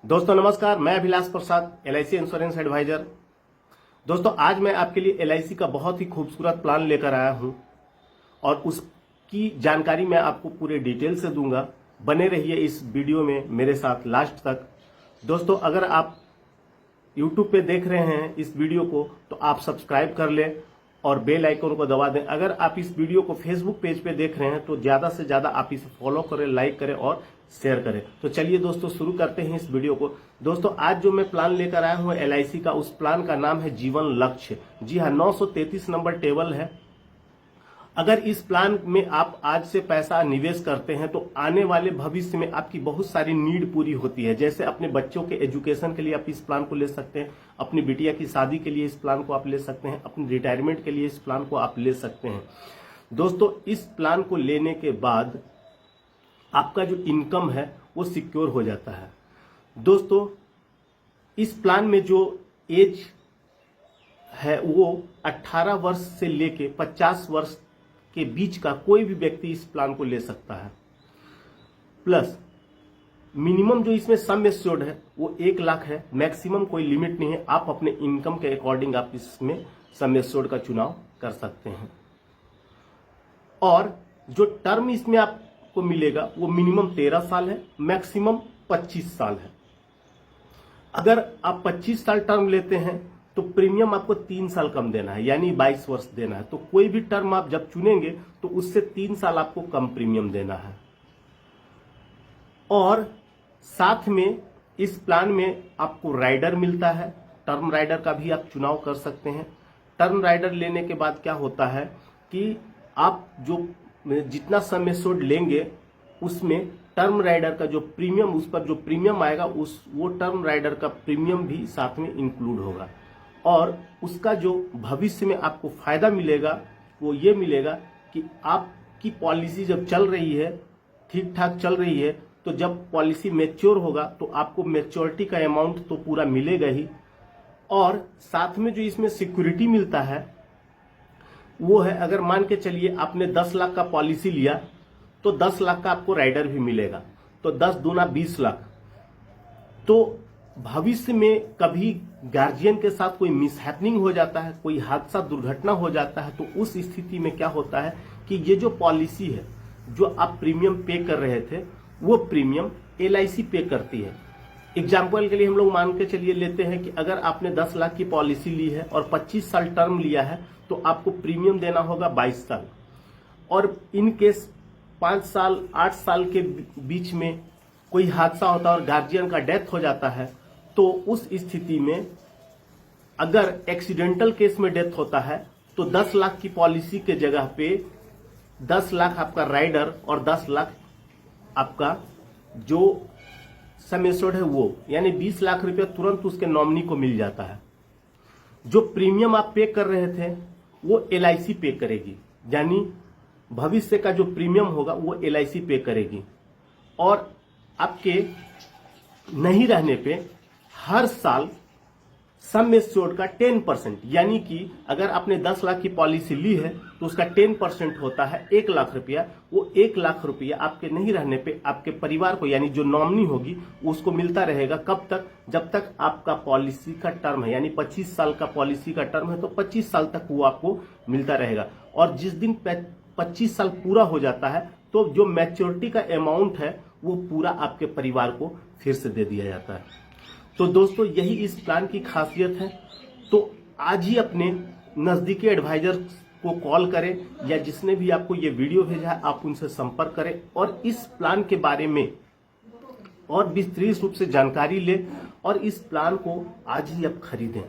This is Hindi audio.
दोस्तों नमस्कार, मैं अभिलाष प्रसाद, LIC इंश्योरेंस एडवाइजर। दोस्तों आज मैं आपके लिए LIC का बहुत ही खूबसूरत प्लान लेकर आया हूं और उसकी जानकारी मैं आपको पूरे डिटेल से दूंगा। बने रहिए इस वीडियो में मेरे साथ लास्ट तक। दोस्तों अगर आप YouTube पे देख रहे हैं इस वीडियो को तो आप सब्सक्राइब कर लें और बेल आइकन को दबा दें। अगर आप इस वीडियो को फेसबुक पेज पे देख रहे हैं तो ज्यादा से ज्यादा आप इसे फॉलो करें, लाइक करें और शेयर करें। तो चलिए दोस्तों शुरू करते हैं इस वीडियो को। दोस्तों आज जो मैं प्लान लेकर आया हूं LIC का, उस प्लान का नाम है जीवन लक्ष्य। जी हाँ, 933 नंबर टेबल है। अगर इस प्लान में आप आज से पैसा निवेश करते हैं तो आने वाले भविष्य में आपकी बहुत सारी नीड पूरी होती है। जैसे अपने बच्चों के एजुकेशन के लिए आप इस प्लान को ले सकते हैं, अपनी बिटिया की शादी के लिए इस प्लान को आप ले सकते हैं, अपनी रिटायरमेंट के लिए इस प्लान को आप ले सकते हैं। दोस्तों इस प्लान को लेने के बाद आपका जो इनकम है वो सिक्योर हो जाता है। दोस्तों इस प्लान में जो एज है वो 18 वर्ष से लेके 50 वर्ष के बीच का कोई भी व्यक्ति इस प्लान को ले सकता है। प्लस मिनिमम जो इसमें सम एश्योर्ड है वो 1 लाख है, मैक्सिमम कोई लिमिट नहीं है। आप अपने इनकम के अकॉर्डिंग आप इसमें सम एश्योर्ड का चुनाव कर सकते हैं। और जो टर्म इसमें आपको मिलेगा वो मिनिमम 13 साल है, मैक्सिमम 25 साल है। अगर आप 25 साल टर्म लेते हैं तो प्रीमियम आपको 3 साल कम देना है, यानी 22 वर्ष देना है। तो कोई भी टर्म आप जब चुनेंगे तो उससे 3 साल आपको कम प्रीमियम देना है। और साथ में इस प्लान में आपको राइडर मिलता है, टर्म राइडर का भी आप चुनाव कर सकते हैं। टर्म राइडर लेने के बाद क्या होता है कि आप जो जितना सम एश्योर्ड लेंगे उसमें टर्म राइडर का जो प्रीमियम, उस पर जो प्रीमियम आएगा वो टर्म राइडर का प्रीमियम भी साथ में इंक्लूड होगा। और उसका जो भविष्य में आपको फायदा मिलेगा वो ये मिलेगा कि आपकी पॉलिसी जब चल रही है, ठीक ठाक चल रही है, तो जब पॉलिसी मैच्योर होगा तो आपको मैच्योरिटी का अमाउंट तो पूरा मिलेगा ही। और साथ में जो इसमें सिक्योरिटी मिलता है वो है, अगर मान के चलिए आपने 10 लाख का पॉलिसी लिया तो 10 लाख का आपको राइडर भी मिलेगा, तो 10 दूना 20 लाख। तो भविष्य में कभी गार्जियन के साथ कोई मिसहैपनिंग हो जाता है, कोई हादसा दुर्घटना हो जाता है, तो उस स्थिति में क्या होता है कि ये जो पॉलिसी है, जो आप प्रीमियम पे कर रहे थे वो प्रीमियम LIC पे करती है। एग्जाम्पल के लिए हम लोग मान के चलिए लेते हैं कि अगर आपने 10 लाख की पॉलिसी ली है और 25 साल टर्म लिया है तो आपको प्रीमियम देना होगा 22 साल। और इन केस 5 साल 8 साल के बीच में कोई हादसा होता है और गार्जियन का डेथ हो जाता है, तो उस स्थिति में अगर एक्सीडेंटल केस में डेथ होता है तो 10 लाख की पॉलिसी के जगह पे 10 लाख आपका राइडर और 10 लाख आपका जो सम एश्योर्ड है वो, यानी 20 लाख रुपया तुरंत उसके नॉमिनी को मिल जाता है। जो प्रीमियम आप पे कर रहे थे वो LIC पे करेगी, यानी भविष्य का जो प्रीमियम होगा वो LIC पे करेगी। और आपके नहीं रहने पे हर साल सम एश्योर्ड का 10%, यानी कि अगर आपने 10 लाख की पॉलिसी ली है तो उसका 10% होता है 1 लाख रुपया। वो 1 लाख रुपया आपके नहीं रहने पे आपके परिवार को, यानी जो नॉमिनी होगी उसको मिलता रहेगा। कब तक? जब तक आपका पॉलिसी का टर्म है, यानी 25 साल का पॉलिसी का टर्म है तो 25 साल तक वो आपको मिलता रहेगा। और जिस दिन 25 साल पूरा हो जाता है तो जो मैच्योरिटी का अमाउंट है वो पूरा आपके परिवार को फिर से दे दिया जाता है। तो दोस्तों यही इस प्लान की खासियत है। तो आज ही अपने नजदीकी एडवाइजर को कॉल करें या जिसने भी आपको ये वीडियो भेजा है आप उनसे संपर्क करें और इस प्लान के बारे में और विस्तृत रूप से जानकारी लें और इस प्लान को आज ही आप खरीदें।